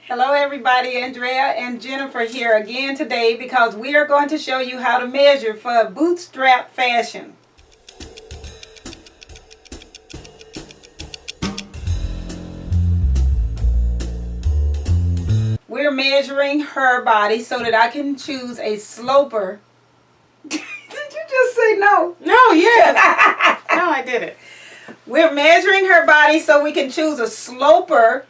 Hello everybody, Andrea and Jennifer here again today because we are going to show you how to measure for bootstrap fashion. We're measuring her body so that I can choose a sloper. Did you just say no? No, yes. No, I didn't. We're measuring her body so we can choose a sloper.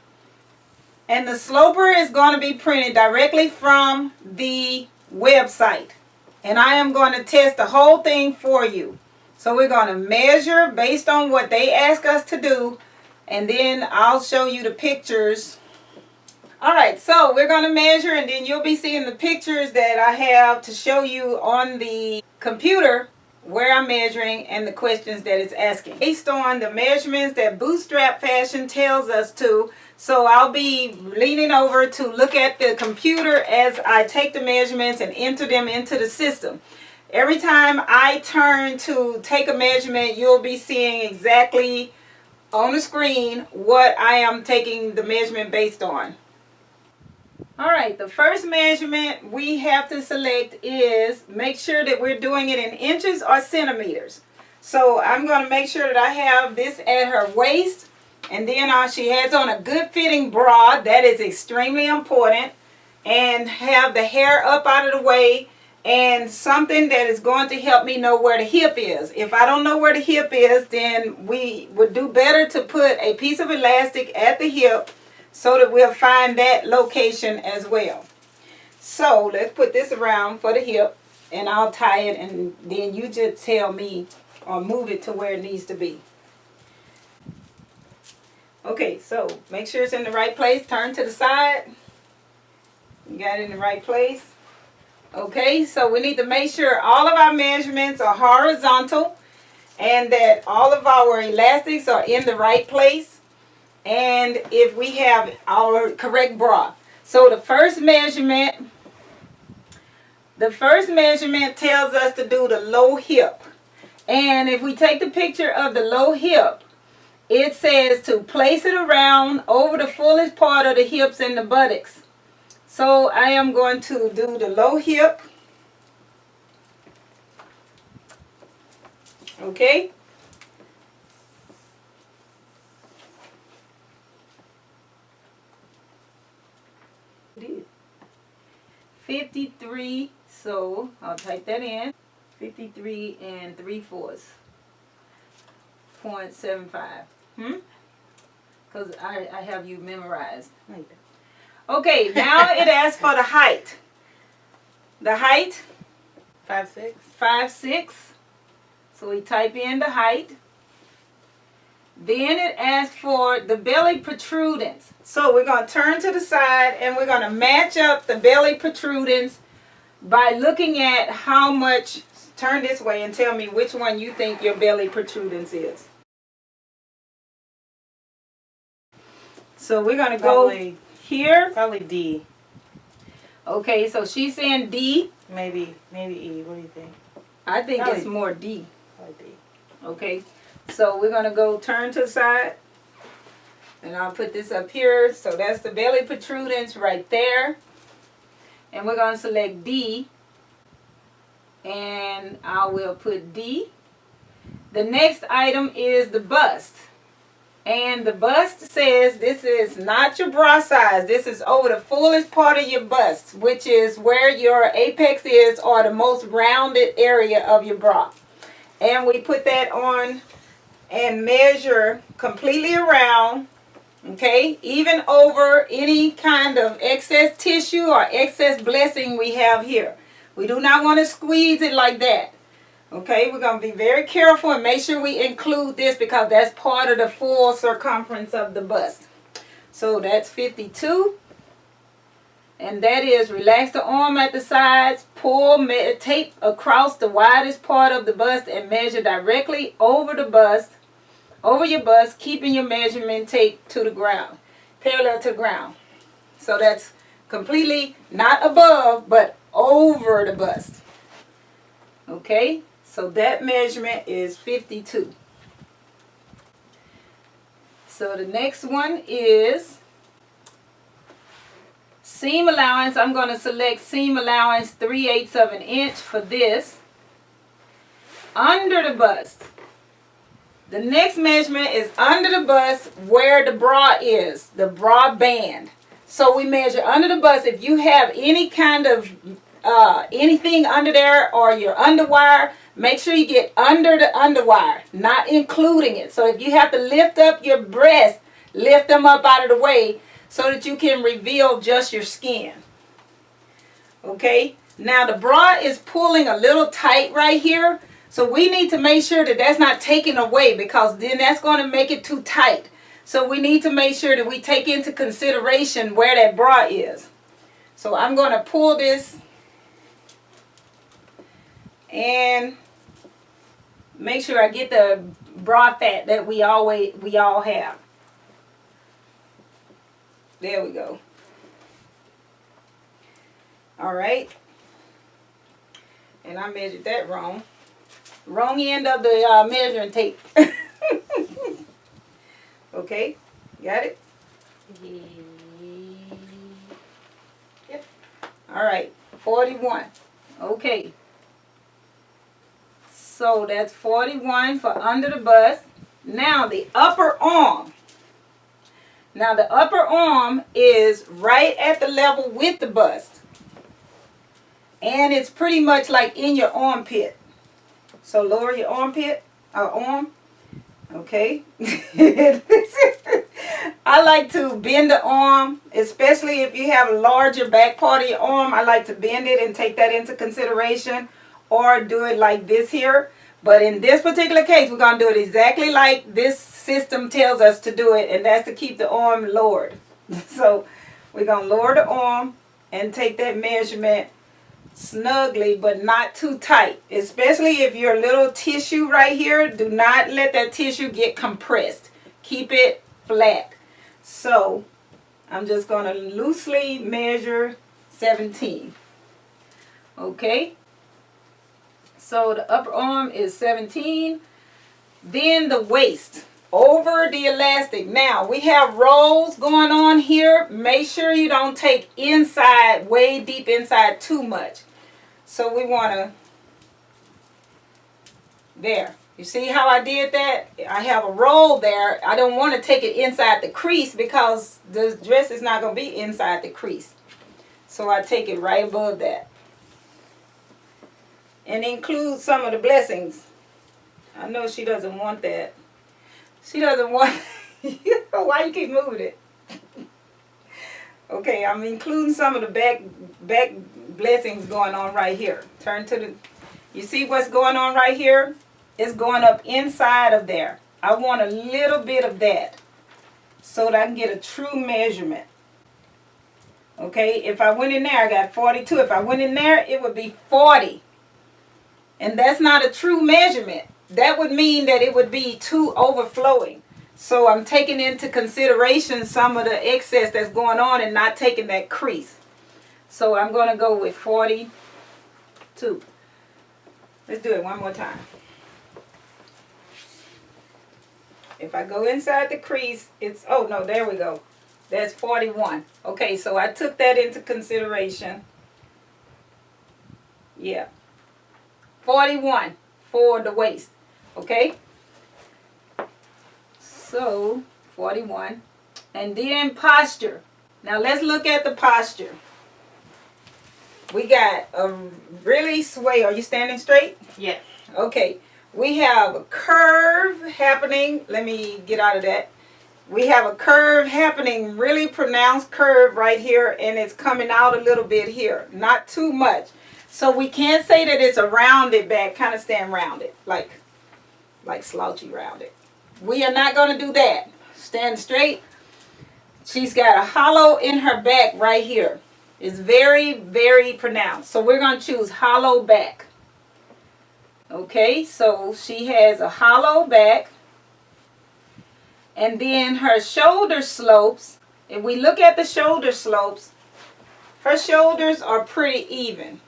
And the sloper is going to be printed directly from the website. And I am going to test the whole thing for you. So we're going to measure based on what they ask us to do. And then I'll show you the pictures. Alright, so we're going to measure and then you'll be seeing the pictures that I have to show you on the computer where I'm measuring and the questions that it's asking. Based on the measurements that Bootstrap Fashion tells us to, so I'll be leaning over to look at the computer as I take the measurements and enter them into the system. Every time I turn to take a measurement, you'll be seeing exactly on the screen what I am taking the measurement based on. Alright, the first measurement we have to select is make sure that we're doing it in inches or centimeters. So I'm going to make sure that I have this at her waist, and then she has on a good fitting bra. That is extremely important. And have the hair up out of the way and something that is going to help me know where the hip is. If I don't know where the hip is, then we would do better to put a piece of elastic at the hip so that we'll find that location as well. So let's put this around for the hip and I'll tie it, and then you just tell me or move it to where it needs to be. Okay, so make sure it's in the right place. Turn to the side. You got it in the right place. Okay, so we need to make sure all of our measurements are horizontal and that all of our elastics are in the right place. And if we have our correct bra. So the first measurement tells us to do the low hip. And if we take the picture of the low hip, it says to place it around over the fullest part of the hips and the buttocks. So I am going to do the low hip. Okay. It is 53, so I'll type that in. 53 3/4. 0.75. Because I have you memorized. Okay, now it asks for the height. The height? 5'6". 5'6". So we type in the height. Then it asks for the belly protrudence. So we're going to turn to the side and we're going to match up the belly protrudence by looking at how much. Turn this way and tell me which one you think your belly protrudence is. So we're going to go here. Probably D. Okay, so she's saying D. Maybe E. What do you think? I think probably it's more D. Probably D. Okay, so we're going to go turn to the side. And I'll put this up here. So that's the belly protrudence right there. And we're going to select D. And I will put D. The next item is the bust. And the bust says this is not your bra size. This is over the fullest part of your bust, which is where your apex is, or the most rounded area of your bra. And we put that on and measure completely around. Okay, even over any kind of excess tissue or excess blessing we have here. We do not want to squeeze it like that. Okay, we're going to be very careful and make sure we include this because that's part of the full circumference of the bust. So that's 52. And that is relax the arm at the sides, pull tape across the widest part of the bust and measure directly over the bust. Over your bust, keeping your measurement tape to the ground, parallel to the ground. So that's completely not above, but over the bust. Okay, so that measurement is 52. So the next one is seam allowance, I'm going to select seam allowance 3/8 of an inch for this. Under the bust. The next measurement is under the bust where the bra is, the bra band. So we measure under the bust. If you have any kind of anything under there or your underwire, make sure you get under the underwire, not including it. So if you have to lift up your breast, lift them up out of the way so that you can reveal just your skin. Okay, now the bra is pulling a little tight right here. So we need to make sure that that's not taken away, because then that's going to make it too tight. So we need to make sure that we take into consideration where that bra is. So I'm going to pull this and make sure I get the bra fat that we all have. There we go. All right. And I measured that wrong. Wrong end of the measuring tape. Okay, got it? Yep. All right, 41. Okay. So that's 41 for under the bust. Now the upper arm. Now the upper arm is right at the level with the bust. And it's pretty much like in your armpit. So lower your armpit, arm. Okay. I like to bend the arm, especially if you have a larger back part of your arm. I like to bend it and take that into consideration, or do it like this here. But in this particular case, we're going to do it exactly like this system tells us to do it, and that's to keep the arm lowered. So we're going to lower the arm and take that measurement snugly, but not too tight. Especially if your little tissue right here, do not let that tissue get compressed. Keep it flat. So I'm just going to loosely measure 17. Okay. So the upper arm is 17. Then the waist over the elastic. Now we have rolls going on here. Make sure you don't take inside, way deep inside too much. So we want to, there. You see how I did that? I have a roll there. I don't want to take it inside the crease because the dress is not going to be inside the crease. So I take it right above that. And include some of the blessings. I know she doesn't want that. She doesn't want, why you keep moving it? Okay, I'm including some of the back blessings going on right here. Turn to the, you see what's going on right here? It's going up inside of there. I want a little bit of that so that I can get a true measurement. Okay, if I went in there, I got 42. If I went in there, it would be 40. And that's not a true measurement. That would mean that it would be too overflowing. So I'm taking into consideration some of the excess that's going on and not taking that crease. So I'm going to go with 42. Let's do it one more time. If I go inside the crease, it's, oh no, there we go. That's 41. Okay, so I took that into consideration. Yeah. 41 for the waist. Okay. So 41. And then posture. Now let's look at the posture. We got a really sway. Are you standing straight? Yes. Okay. We have a curve happening. Let me get out of that. We have a curve happening, really pronounced curve right here, and it's coming out a little bit here. Not too much. So we can't say that it's a rounded back, kind of stand rounded, like slouchy rounded. We are not going to do that. Stand straight. She's got a hollow in her back right here. It's very, very pronounced. So we're going to choose hollow back. Okay, so she has a hollow back. And then her shoulder slopes, if we look at the shoulder slopes, her shoulders are pretty even.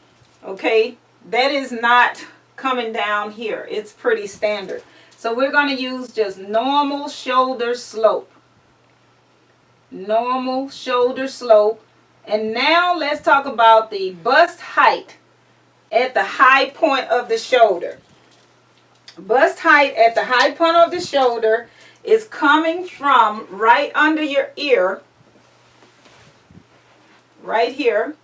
Okay, that is not coming down here. It's pretty standard. So we're going to use just normal shoulder slope. Normal shoulder slope. And now let's talk about the bust height at the high point of the shoulder. Bust height at the high point of the shoulder is coming from right under your ear, right here.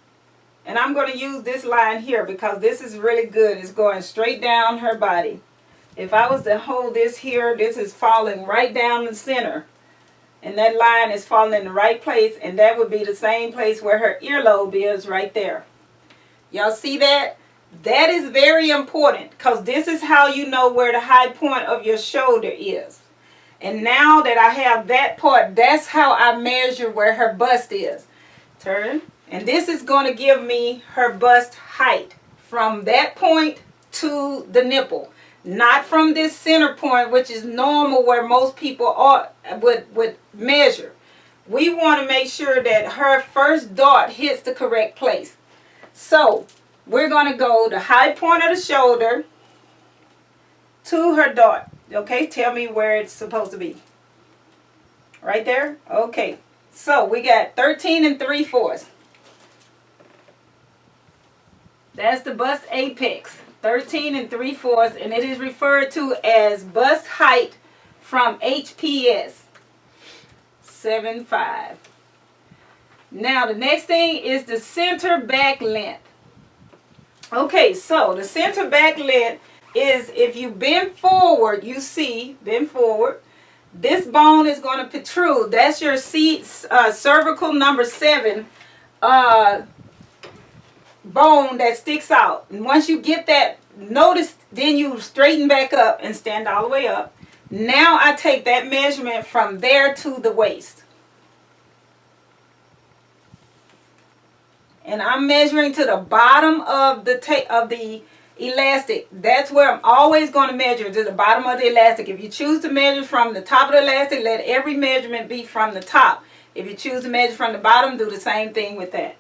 And I'm going to use this line here because this is really good. It's going straight down her body. If I was to hold this here, this is falling right down the center. And that line is falling in the right place, and that would be the same place where her earlobe is right there. Y'all see that? That is very important because this is how you know where the high point of your shoulder is. And now that I have that part, that's how I measure where her bust is. Turn. And this is going to give me her bust height from that point to the nipple. Not from this center point, which is normal where most people would measure. We want to make sure that her first dart hits the correct place. So we're going to go the high point of the shoulder to her dart. Okay, tell me where it's supposed to be. Right there? Okay. So we got 13 3/4. That's the bust apex. 13 3/4, and it is referred to as bust height from HPS 7.5. Now the next thing is the center back length. Okay, so the center back length is if you bend forward, you see, bend forward, this bone is going to protrude. That's your cervical number 7 bone that sticks out. And once you get that, notice, then you straighten back up and stand all the way up. Now I take that measurement from there to the waist. And I'm measuring to the bottom of the elastic. That's where I'm always going to measure, to the bottom of the elastic. If you choose to measure from the top of the elastic, let every measurement be from the top. If you choose to measure from the bottom, do the same thing with that.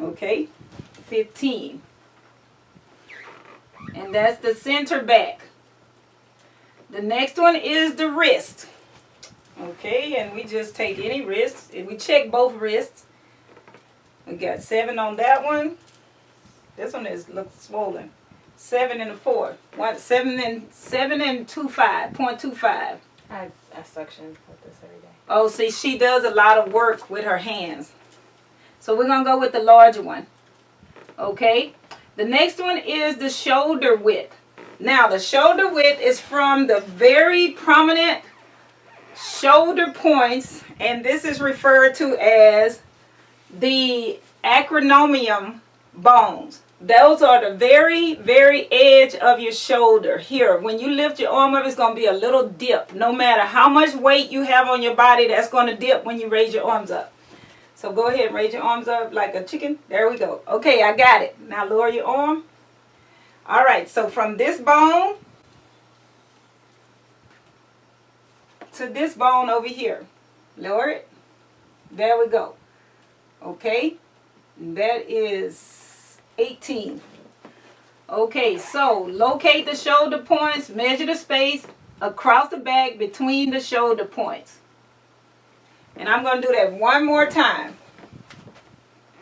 Okay, 15. And that's the center back. The next one is the wrist. Okay, and we just take any wrist and we check both wrists. We got 7 on that one. This one looks swollen. 7 and a 4. 7 and 2.5. 0.25. I suction with this every day. Oh, see, she does a lot of work with her hands. So we're going to go with the larger one. Okay. The next one is the shoulder width. Now, the shoulder width is from the very prominent shoulder points, and this is referred to as the acromion bones. Those are the very, very edge of your shoulder. Here, when you lift your arm up, it's going to be a little dip. No matter how much weight you have on your body, that's going to dip when you raise your arms up. So go ahead and raise your arms up like a chicken. There we go. Okay, I got it. Now lower your arm. All right, so from this bone to this bone over here. Lower it. There we go. Okay, that is 18. Okay, so locate the shoulder points, measure the space across the back between the shoulder points. And I'm going to do that one more time.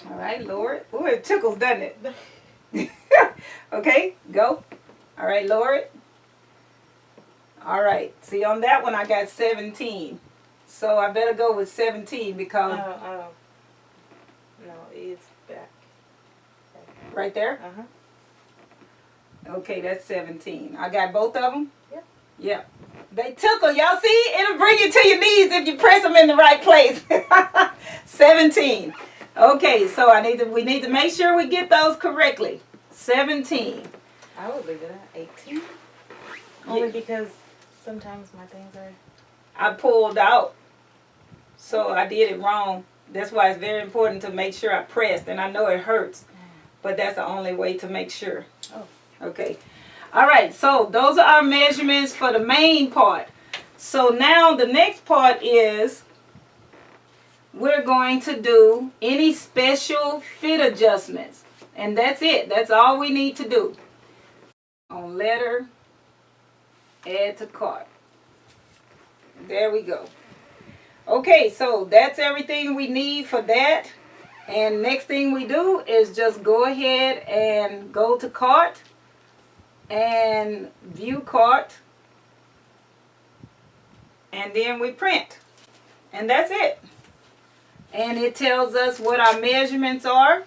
All right, lower it. Ooh, it tickles, doesn't it? Okay, go. All right, lower it. All right, see on that one I got 17. So I better go with 17 because... No, it's back. Right there? Uh-huh. Okay, that's 17. I got both of them? Yep. Yep. They tickle. Y'all see? It'll bring you to your knees if you press them in the right place. 17. Okay, so we need to make sure we get those correctly. 17. I would leave it at 18. Only because sometimes my things are... I pulled out, so I did it wrong. That's why it's very important to make sure I pressed, and I know it hurts, but that's the only way to make sure. Oh. Okay. All right, so those are our measurements for the main part. So now the next part is we're going to do any special fit adjustments. And that's it. That's all we need to do. On letter, add to cart. There we go. Okay, so that's everything we need for that. And next thing we do is just go ahead and go to cart and view cart, and then we print, and that's it. And it tells us what our measurements are,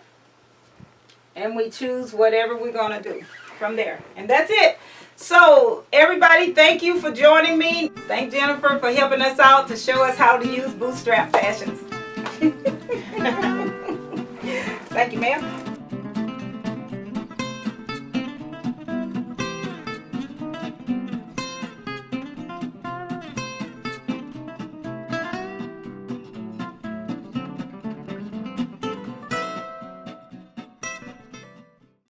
and we choose whatever we're going to do from there, and that's it. So everybody, thank you for joining me. Thank Jennifer for helping us out to show us how to use bootstrap fashions. Thank you, ma'am.